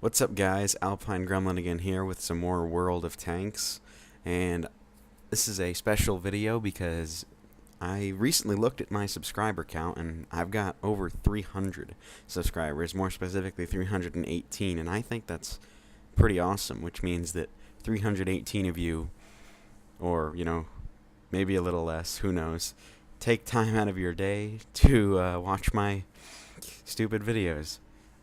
What's up, guys? Alpine Gremlin again here with some more World of Tanks, and this is a special video because I recently looked at my subscriber count and I've got over 300 subscribers, more specifically 318, and I think that's pretty awesome, which means that 318 of you, or maybe a little less, who knows, take time out of your day to watch my stupid videos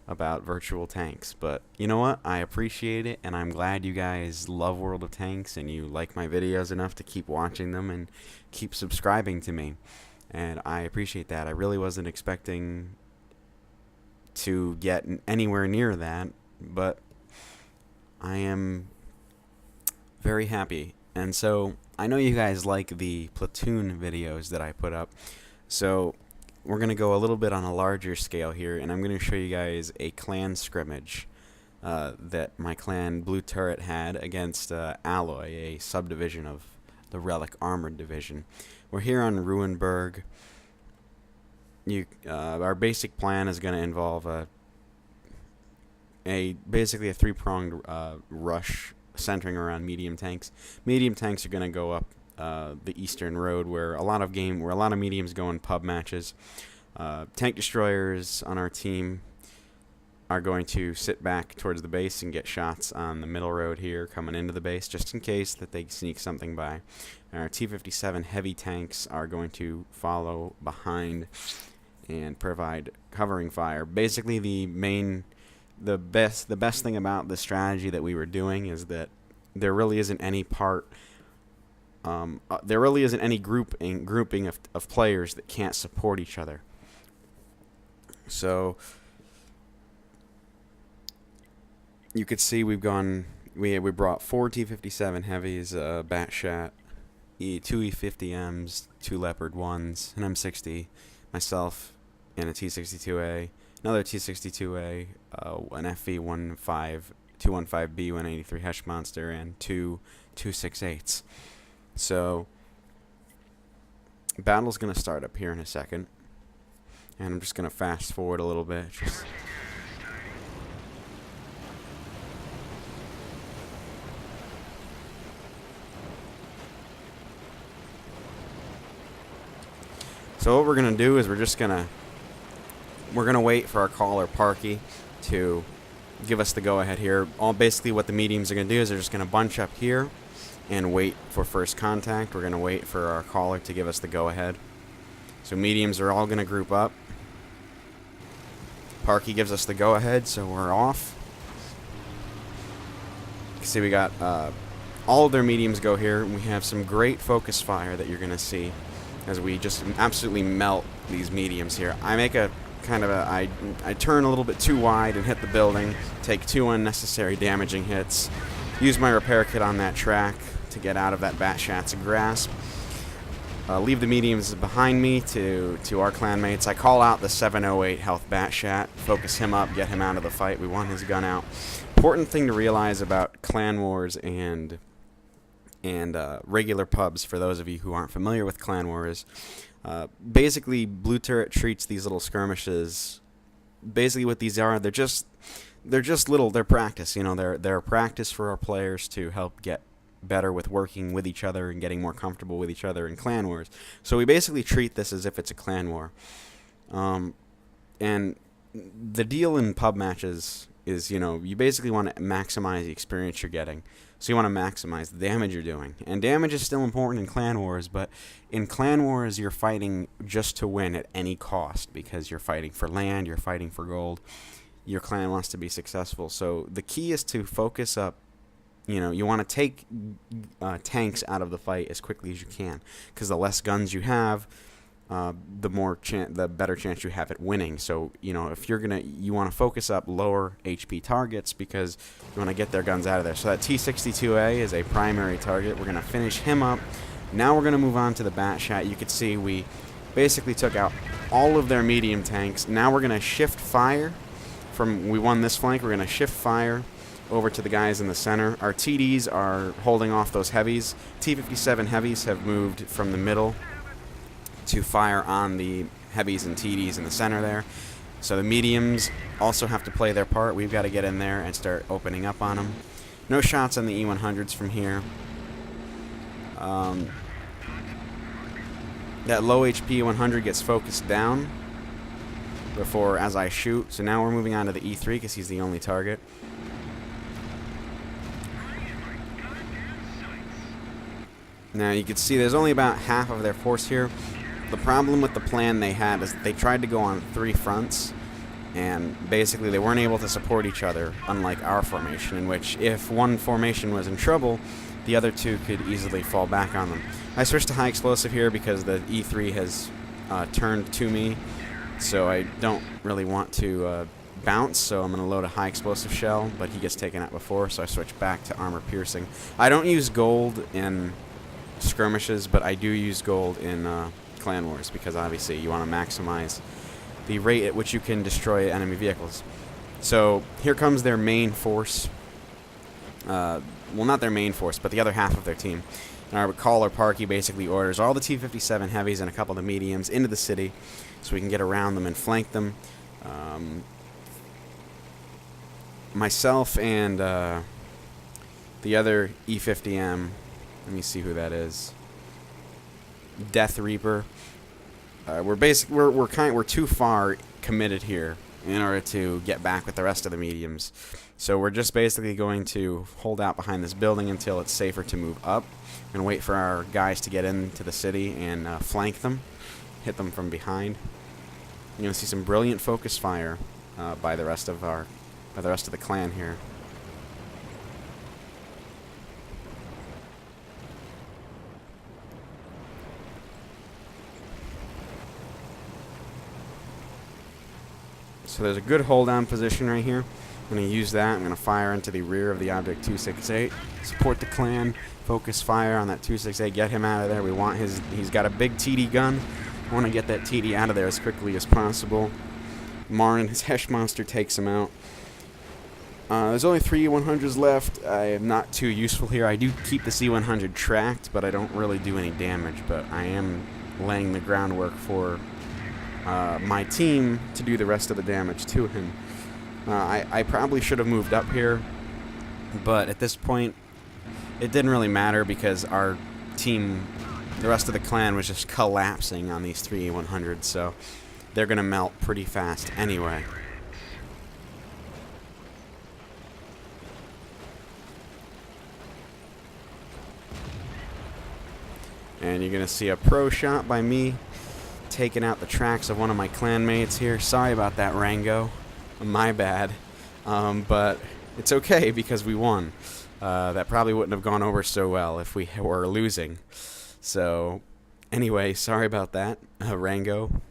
about virtual tanks. But you know what? I appreciate it, and I'm glad you guys love World of Tanks and you like my videos enough to keep watching them and keep subscribing to me. And I appreciate that. I really wasn't expecting to get anywhere near that, but I am very happy. And so I know you guys like the platoon videos that I put up, so we're going to go a little bit on a larger scale here, and I'm going to show you guys a clan scrimmage that my clan Blue Turret had against Alloy, a subdivision of the Relic Armored Division. We're here on Ruinberg. Our basic plan is going to involve basically a three-pronged rush centering around medium tanks. Medium tanks are going to go up the eastern road where a lot of mediums go in pub matches. Tank destroyers on our team are going to sit back towards the base and get shots on the middle road here coming into the base, just in case that they sneak something by. And our T-57 heavy tanks are going to follow behind and provide covering fire. Basically, the best thing about the strategy that we were doing is that there really isn't any grouping of players that can't support each other. So you could see we brought 4 T-57 heavies, Batshot, 2 E-50Ms, 2 Leopard 1s, an M60, myself, and a T-62A, another T-62A, an FV-15, 215B, 183 Hesh Monster, and 2 268s. So battle's going to start up here in a second, and I'm just going to fast forward a little bit. So what we're going to do is we're going to wait for our caller Parky to give us the go-ahead here. Basically what the mediums are going to do is they're just going to bunch up here and wait for first contact. We're going to wait for our caller to give us the go-ahead. So mediums are all going to group up. Parky gives us the go-ahead, so we're off. You can see we got all of their mediums go here. We have some great focus fire that you're going to see as we just absolutely melt these mediums here. I make a I turn a little bit too wide and hit the building, take 2 unnecessary damaging hits, use my repair kit on that track to get out of that Batshot's grasp. Leave the mediums behind me to our clanmates. I call out the 708 health Batshot, focus him up, get him out of the fight. We want his gun out. Important thing to realize about clan wars and regular pubs, for those of you who aren't familiar with clan wars, basically Blue Turret treats these little skirmishes, basically what these are, they're just they're practice, they're practice for our players to help get better with working with each other and getting more comfortable with each other in clan wars. So we basically treat this as if it's a clan war. And the deal in pub matches is, you basically want to maximize the experience you're getting. So you want to maximize the damage you're doing. And damage is still important in clan wars, but in clan wars you're fighting just to win at any cost, because you're fighting for land, you're fighting for gold. Your clan wants to be successful. So the key is to focus up. You want to take tanks out of the fight as quickly as you can, because the less guns you have, the better chance you have at winning. So if you want to focus up lower HP targets, because you want to get their guns out of there. So that T-62A is a primary target. We're going to finish him up. Now we're going to move on to the Batshot. You can see we basically took out all of their medium tanks. Now we're going to shift fire we won this flank. We're going to shift fire over to the guys in the center. Our TDs are holding off those heavies. T-57 heavies have moved from the middle to fire on the heavies and TDs in the center there. So the mediums also have to play their part. We've got to get in there and start opening up on them. No shots on the E100s from here. That low HP 100 gets focused down before as I shoot. So now we're moving on to the E3 because he's the only target. Now you can see there's only about half of their force here. The problem with the plan they had is they tried to go on 3 fronts, and basically they weren't able to support each other, unlike our formation, in which if one formation was in trouble, the other 2 could easily fall back on them. I switched to high explosive here because the E3 has turned to me, so I don't really want to bounce, so I'm going to load a high explosive shell, but he gets taken out before, so I switch back to armor piercing. I don't use gold in skirmishes, but I do use gold in Clan Wars because obviously you want to maximize the rate at which you can destroy enemy vehicles. So here comes their main force. Well, not their main force, but the other half of their team. And our caller Parky basically orders all the T-57 heavies and a couple of the mediums into the city so we can get around them and flank them. Myself and the other E50M, let me see who that is. Death Reaper. We're too far committed here in order to get back with the rest of the mediums. So we're just basically going to hold out behind this building until it's safer to move up and wait for our guys to get into the city and flank them, hit them from behind. You're going to see some brilliant focus fire by the rest of the clan here. So there's a good hold down position right here. I'm going to use that. I'm going to fire into the rear of the Object 268. Support the clan. Focus fire on that 268. Get him out of there. We want he's got a big TD gun. I want to get that TD out of there as quickly as possible. Marn, his Hesh monster, takes him out. There's only 3 E100s left. I am not too useful here. I do keep the C100 tracked, but I don't really do any damage. But I am laying the groundwork for my team to do the rest of the damage to him. I probably should have moved up here, but at this point it didn't really matter because our team, the rest of the clan, was just collapsing on these 3 E100s, so they're gonna melt pretty fast anyway. And you're gonna see a pro shot by me taking out the tracks of one of my clanmates here. Sorry about that, Rango. My bad. But it's okay because we won. That probably wouldn't have gone over so well if we were losing. So, anyway, sorry about that, Rango.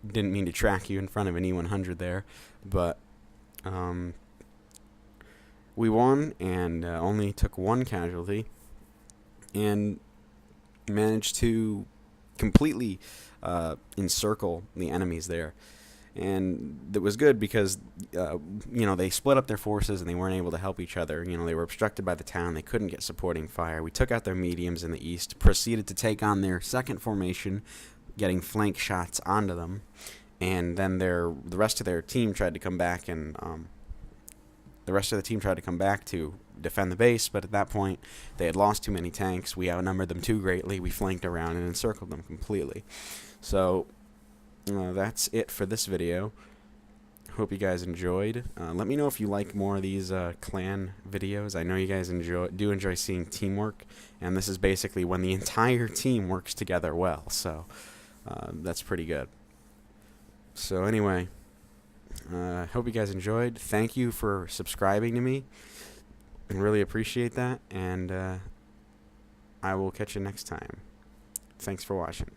Didn't mean to track you in front of an E100 there. But we won and only took 1 casualty. And managed to completely encircle the enemies there. And it was good because, they split up their forces and they weren't able to help each other. They were obstructed by the town. They couldn't get supporting fire. We took out their mediums in the east, proceeded to take on their second formation, getting flank shots onto them. And then the rest of their team tried to come back and to defend the base, but at that point they had lost too many tanks. We outnumbered them too greatly. We flanked around and encircled them completely. So that's it for this video. Hope you guys enjoyed. Let me know if you like more of these clan videos. I know you guys do enjoy seeing teamwork, and this is basically when the entire team works together well, so that's pretty good. So anyway, hope you guys enjoyed. Thank you for subscribing to me. I really appreciate that, and I will catch you next time. Thanks for watching.